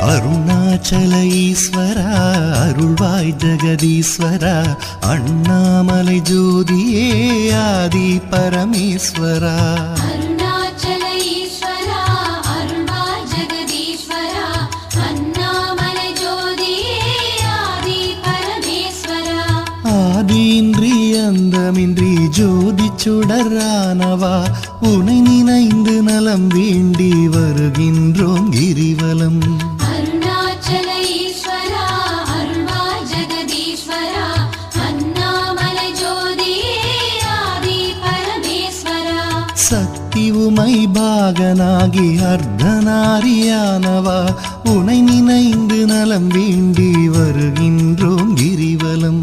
அருணாச்சல ஈஸ்வரா அருள்வாய் ஜெகதீஸ்வரா அண்ணாமலை ஜோதியே ஆதி பரமேஸ்வரா ஆதியின்றி அந்தமின்றி ஜோதி சுடரானவா உனை நினைந்து நலம் வேண்டி வருகின்றோம் கிரிவலம். அருணாச்சல ஈஸ்வரா அருள்வாய் ஜெகதீஸ்வரா அண்ணாமலை ஜோதியே ஆதி பரமேஸ்வரா. சக்தி உமை பாகனாகி அர்த்தநாரியானவா உனை நினைந்து நலம் வேண்டி வருகின்றோம் கிரிவலம்.